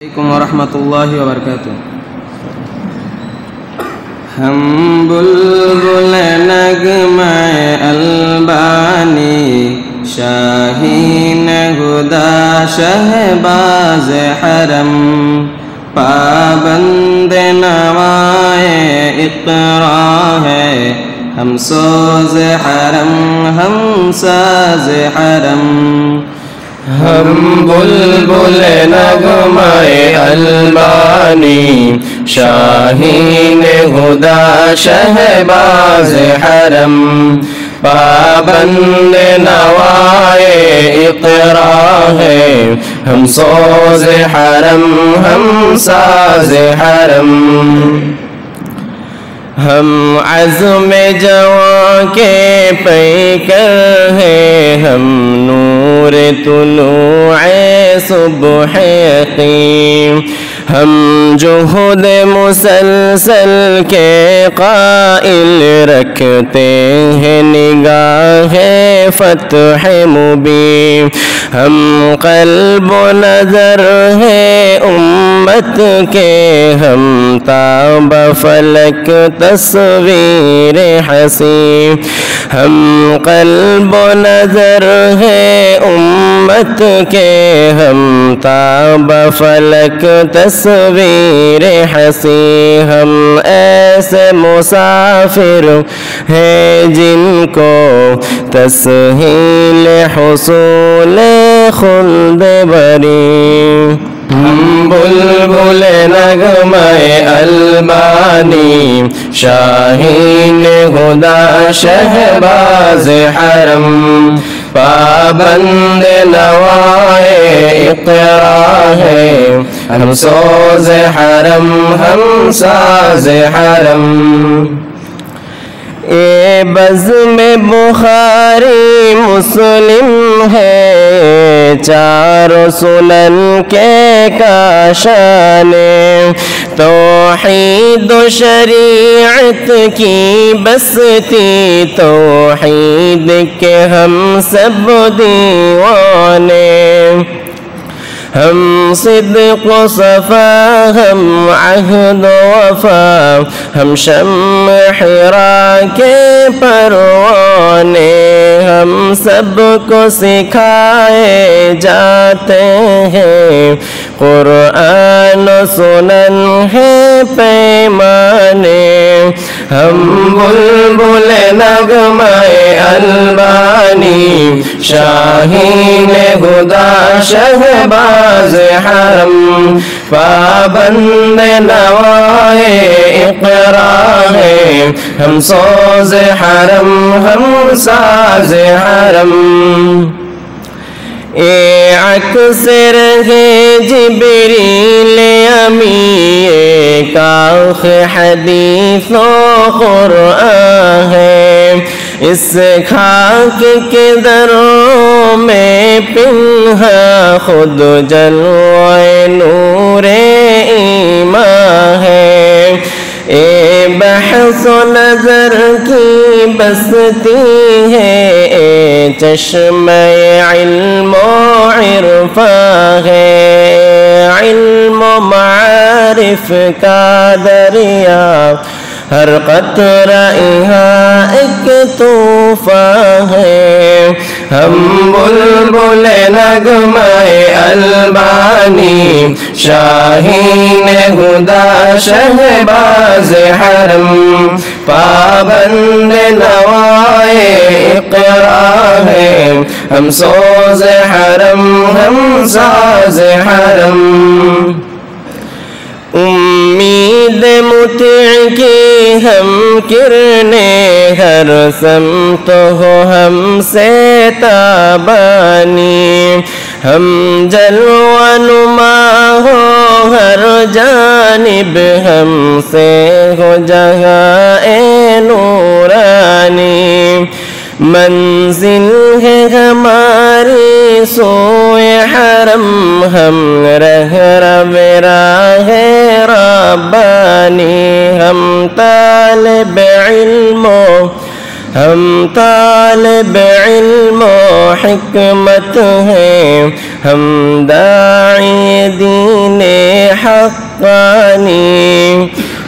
علیکم ورحمۃ اللہ وبرکاتہ۔ ہم بلبل نغمہ البانی، شاہین ہدا شہباز حرم، پابند نوائے اقرا ہے، ہم سوز حرم ہم ساز حرم۔ ہم بلبل نغمہ البانی، شاہین ہدا شہباز حرم، پابند نوائے اقرا ہے، ہم سوز حرم ہم ساز حرم۔ ہم عزم جواں کے پیکر ہیں، ہم نور طلوع صبح یقین، ہم جہد مسلسل کے قائل، رکھتے ہیں نگاہ فتح مبین، ہم قلب و نظر ہیں امت کے، ہم تاب فلک تصویر حسین، ہم قلب و نظر ہیں امت کے، ہم تاب فلک تصویر حسین، ہم ایسے مسافر ہیں جن کو تسہیل حصول خلد بری۔ ہم بلبل نغمہ البانی، شاہین ہدا شہباز حرم، پابند نوائے اقرا ہے، ہم سوز حرم ہم ساز حرم۔ اے بزم بخاری مسلم ہے، چاروں سنن کے کاشانے، توحید و شریعت کی بستی، توحید کے ہم سب دیوانے، ہم صدق و صفا، ہم عہد و وفا، ہم شمع حرا کے پروانے، ہم سب کو سکھائے جاتے ہیں، قرآن و سنن ہے پیمانے، ہم بلبل نغمہ البانی، شاہین ہدا شہباز حرم، پابند نوائے اقرا ہے، ہم سوز حرم ہم ساز حرم۔ اے عکس رہے جبریل امی، کاخ حدیث و قرآن ہے، اس خاک کے دروں میں پنہا خود جلوہ نور ایمان ہے، اے بحث و نظر کی بستی ہے، اے چشمہ علم و عرفان ہے، علم و معارف کا دریا، ہر قطرہ یہاں ایک طوفان ہے، ہم بلبل نغمہ البانی، شاہین ہدا شہباز حرم، پابند نوائے اقرا ہے، ہم سوز حرم ہم ساز حرم۔ امید مطیع کی ہم کرنیں، ہر سمت ہو ہم سے تابانی، ہم جلوہ نما ہو ہر جانب، ہم سے ہو جہاں اے نورانی، منزل ہے ہماری سوئے حرم، ہم رہ راہ ربانی، ہم طالب علم ہم طالب علم و حکمت ہیں، ہم داعی دین حقانی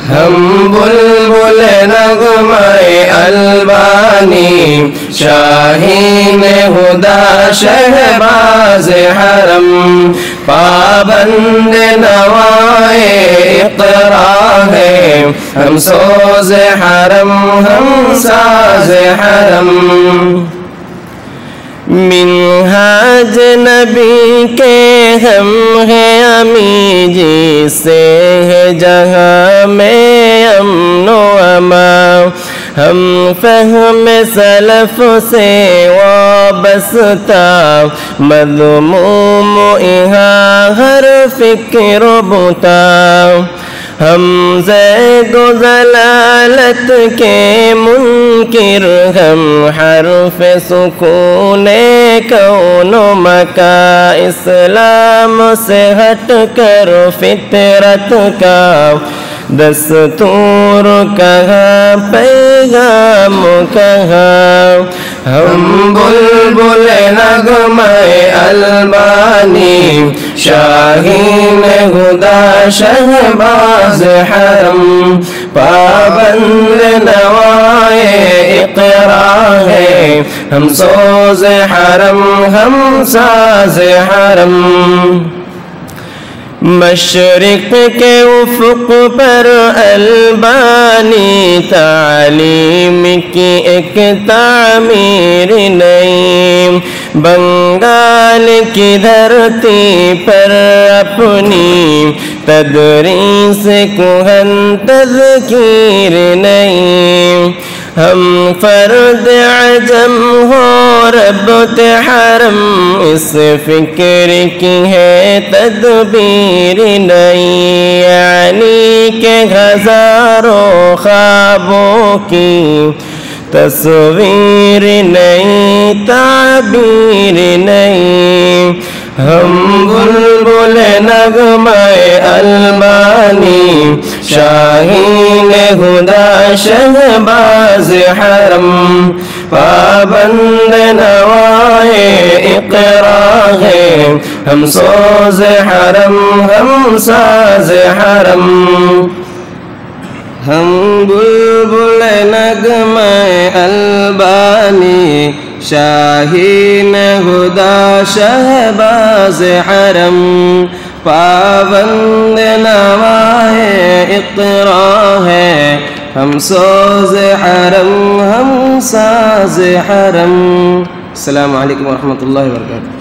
ہم بلبل نغمۂ البانی شاہین ہدا شہباز حرم پابند نوائے اقرا ہے ہم سوز حرم ہم ساز حرم منہاج نبی کے ہم ہیں امی جی سے ہے جہاں میں امن و امان ہم فہم سلف سے وابستہ مذموم یہاں ہر فکر و بتا ہم زیغ و ضلالت کے منکر ہم حرف سکون کون و مکا اسلام سے ہٹ کر فطرت کا دستور کہاں پیغام کہاں ہم بلبل نغمۂ البانی شاہین ہدا شہباز حرم پابند نوائے اقرا ہے ہم سوز حرم ہم ساز حرم مشرق کے افق پر البانی تعلیم کی ایک تعمیر نئی بنگال کی دھرتی پر اپنی تدریس کہن تذکیر نئی ہم فرد عجم ہو ربط حرم اس فکر کی ہے تدبیر نئی یعنی کہ ہزاروں خوابوں کی تصویر نئی تعبیر نئی ہم بلبل نغمۂ البانی شاہین ہدا شہباز حرم پابند نوائے اقرا ہے ہم سوز حرم ہم ساز حرم ہم بلبل نغمۂ البانی شاہین ہدا شہباز حرم پابند نوائے اقرا ہے ہم سوز حرم ہم ساز حرم. السلام علیکم ورحمۃ اللہ وبرکاتہ.